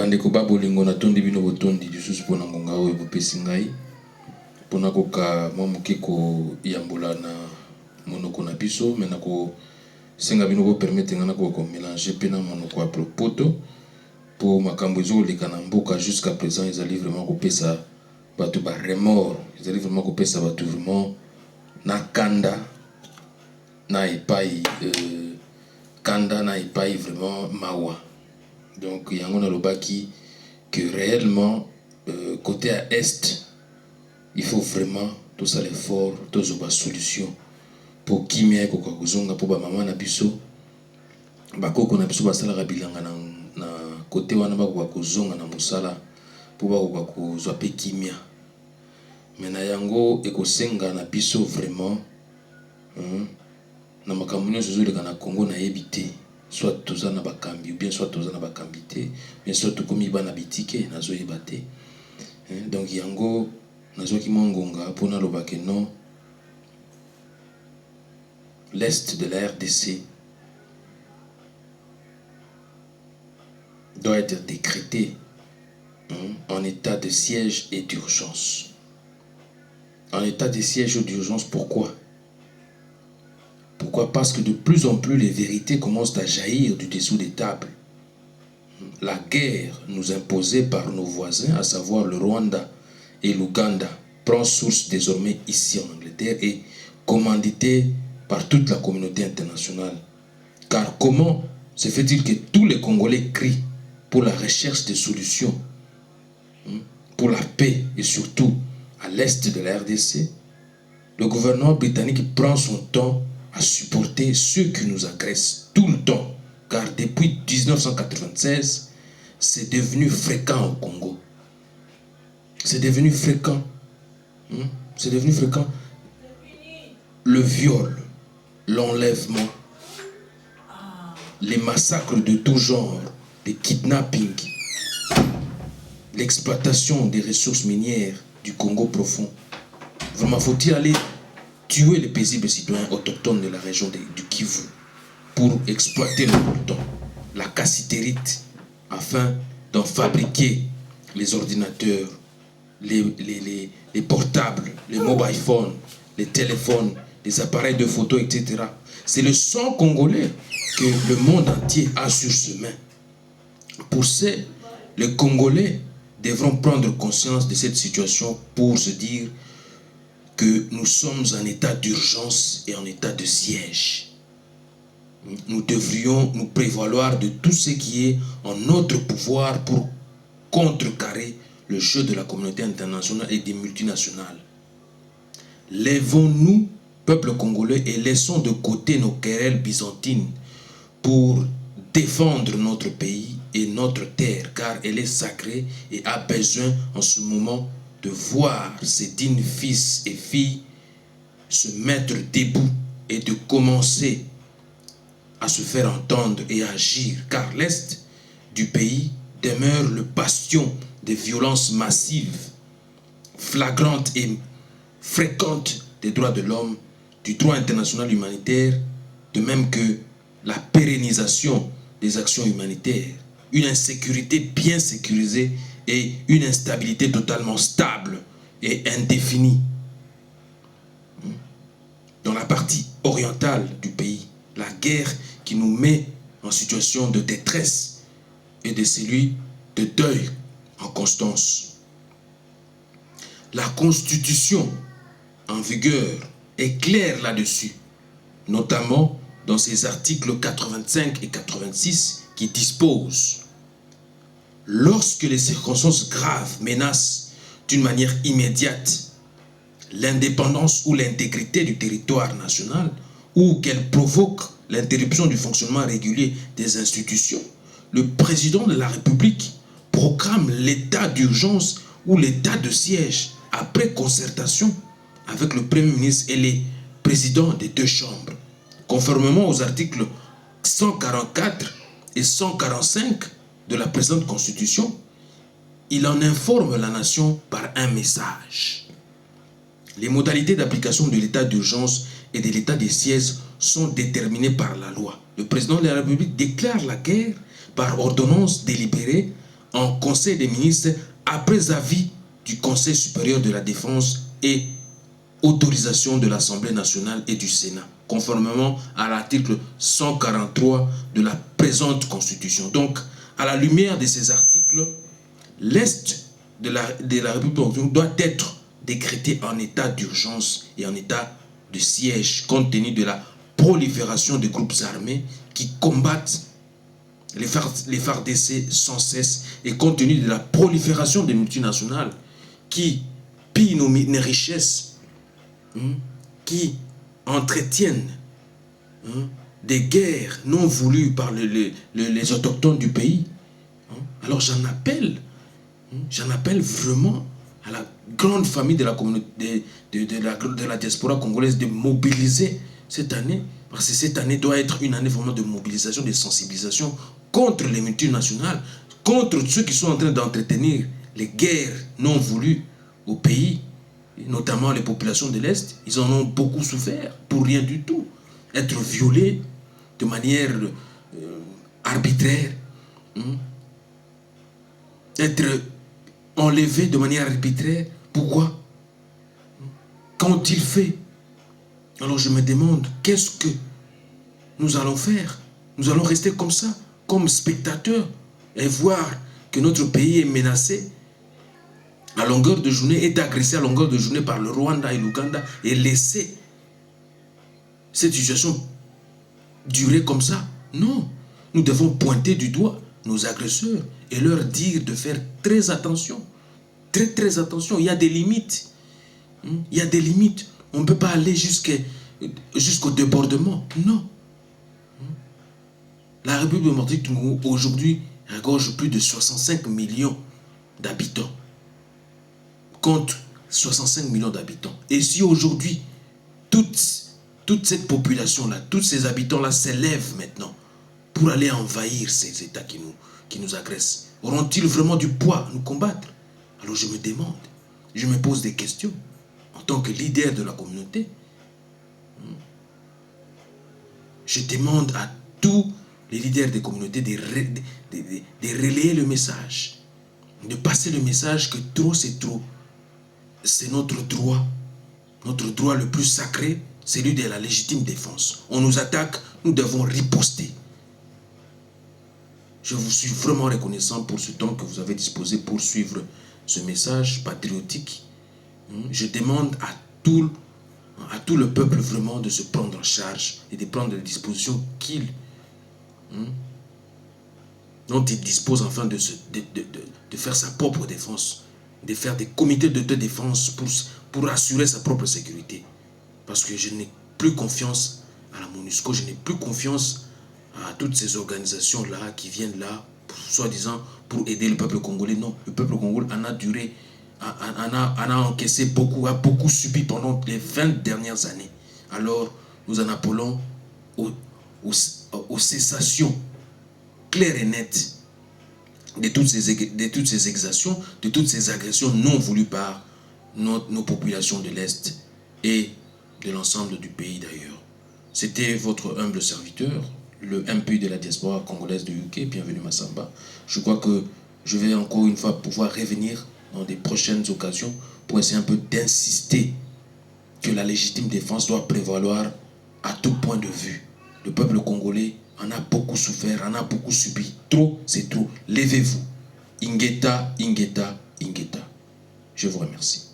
bandeko babolingo na tondi bino botondi lisusu pona ngonga oyo bopesi ngai pona koka mwa moke koyambola na monoko na biso me na kosenga bino bopermete nga na komélange mpe na monoko ya poto po makambo ezoleka na mboka jusqu'à présent ezali vraiment kopesa bato baremord, ezali vraiment kopesa bato vraiment na kanda na epai kanda na epai vraiment mawa. Donc yango na lobaki que réellement côté à est il faut vraiment tout ça l'effort tout ça solution pour kimia ko kozonga po ba mama na biso bakoko na biso basala bilanga na côté wana ba ko kozonga na musala po ba ko kozwa pe kimia mena yango ekosenga na biso vraiment na makambo nyonso ezoleka na Congo na yebite soit toza na bakambi ou bien soit toza na bakambi te bien soit tokomi bana bitike nazo yebate donc yango nazo ki mongonga pona lobake non l'est de la RDC doit être décrété en état de siège et d'urgence. En état de siège et d'urgence, pourquoi? Pourquoi? Parce que de plus en plus les vérités commencent à jaillir du dessous des tables. La guerre nous imposée par nos voisins, à savoir le Rwanda et l'Ouganda, prend source désormais ici en Angleterre et commanditée par toute la communauté internationale. Car comment se fait-il que tous les Congolais crient pour la recherche de solutions, pour la paix et surtout à l'est de la RDC, le gouvernement britannique prend son temps à supporter ceux qui nous agressent tout le temps, car depuis 1996, c'est devenu fréquent au Congo. C'est devenu fréquent. C'est devenu fréquent. Le viol, l'enlèvement, les massacres de tout genre, les kidnappings, l'exploitation des ressources minières du Congo profond. Vraiment, faut-il aller tuer les paisibles citoyens autochtones de la région du Kivu pour exploiter le coltan, la cassitérite, afin d'en fabriquer les ordinateurs, les portables, les mobile phones, les téléphones, les appareils de photo, etc. C'est le sang congolais que le monde entier a sur ses mains. Pour ce, les Congolais devront prendre conscience de cette situation pour se dire que nous sommes en état d'urgence et en état de siège. Nous devrions nous prévaloir de tout ce qui est en notre pouvoir pour contrecarrer le jeu de la communauté internationale et des multinationales. Lèvons-nous, peuple congolais, et laissons de côté nos querelles byzantines pour défendre notre pays et notre terre, car elle est sacrée et a besoin en ce moment de voir ses dignes fils et filles se mettre debout et de commencer à se faire entendre et agir, car l'Est du pays demeure le bastion des violences massives, flagrantes et fréquentes des droits de l'homme, du droit international humanitaire, de même que la pérennisation des actions humanitaires, une insécurité bien sécurisée et une instabilité totalement stable et indéfinie. Dans la partie orientale du pays, la guerre qui nous met en situation de détresse et de celui de deuil en constance. La Constitution en vigueur est claire là-dessus, notamment dans ses articles 85 et 86 qui disposent: lorsque les circonstances graves menacent d'une manière immédiate l'indépendance ou l'intégrité du territoire national, ou qu'elles provoquent l'interruption du fonctionnement régulier des institutions, le président de la République proclame l'état d'urgence ou l'état de siège après concertation avec le Premier ministre et les présidents des deux chambres, conformément aux articles 144 et 145 de la présente Constitution. Il en informe la nation par un message. Les modalités d'application de l'état d'urgence et de l'état de siège sont déterminées par la loi. Le président de la République déclare la guerre par ordonnance délibérée en Conseil des ministres après avis du Conseil supérieur de la défense et autorisation de l'Assemblée nationale et du Sénat, conformément à l'article 143 de la présente Constitution. Donc, à la lumière de ces articles, l'Est de la République doit être décrété en état d'urgence et en état de siège, compte tenu de la prolifération des groupes armés qui combattent les FARDC sans cesse, et compte tenu de la prolifération des multinationales qui pillent nos richesses, qui entretiennent des guerres non voulues par les autochtones du pays. Alors j'en appelle vraiment à la grande famille de la communauté, de la diaspora congolaise, de mobiliser cette année, parce que cette année doit être une année vraiment de mobilisation, de sensibilisation contre les multinationales, contre ceux qui sont en train d'entretenir les guerres non voulues au pays, notamment les populations de l'Est. Ils en ont beaucoup souffert pour rien du tout. Être violés de manière arbitraire, être enlevés de manière arbitraire. Pourquoi? Qu'ont-ils fait? Alors je me demande, qu'est-ce que nous allons faire? Nous allons rester comme ça, comme spectateurs, et voir que notre pays est menacé à longueur de journée, est agressé à longueur de journée par le Rwanda et l'Ouganda, et laisser cette situation durer comme ça? Non, nous devons pointer du doigt nos agresseurs et leur dire de faire très attention. Très attention, il y a des limites. Il y a des limites. On ne peut pas aller jusqu'au débordement. Non. La République démocratique du Congo, aujourd'hui, regorge plus de 65 millions d'habitants. Compte 65 millions d'habitants. Et si aujourd'hui, toute cette population-là, tous ces habitants-là s'élèvent maintenant pour aller envahir ces États qui nous agressent, auront-ils vraiment du poids à nous combattre? Alors je me demande, je me pose des questions en tant que leader de la communauté. Je demande à tous les leaders des communautés de relayer le message, de passer le message que trop c'est trop. C'est notre droit le plus sacré, celui de la légitime défense. On nous attaque, nous devons riposter. Je vous suis vraiment reconnaissant pour ce temps que vous avez disposé pour suivre ce message patriotique. Je demande à tout le peuple vraiment de se prendre en charge et de prendre les dispositions dont il dispose afin de faire sa propre défense, de faire des comités de défense pour assurer sa propre sécurité. Parce que je n'ai plus confiance à la MONUSCO, je n'ai plus confiance à toutes ces organisations-là qui viennent là, soi-disant, pour aider le peuple congolais. Non, le peuple congolais en a encaissé beaucoup, a beaucoup subi pendant les 20 dernières années. Alors, nous en appelons aux cessations claires et nettes de toutes ces exactions, de toutes ces agressions non voulues par nos populations de l'Est et de l'ensemble du pays d'ailleurs. C'était votre humble serviteur, le MP de la diaspora congolaise de UK. Bienvenue Massamba. Je crois que je vais encore une fois pouvoir revenir dans des prochaines occasions pour essayer un peu d'insister que la légitime défense doit prévaloir à tout point de vue. Le peuple congolais en a beaucoup souffert, en a beaucoup subi. Trop, c'est trop. Levez-vous. Ingeta, Ingeta, Ingeta. Je vous remercie.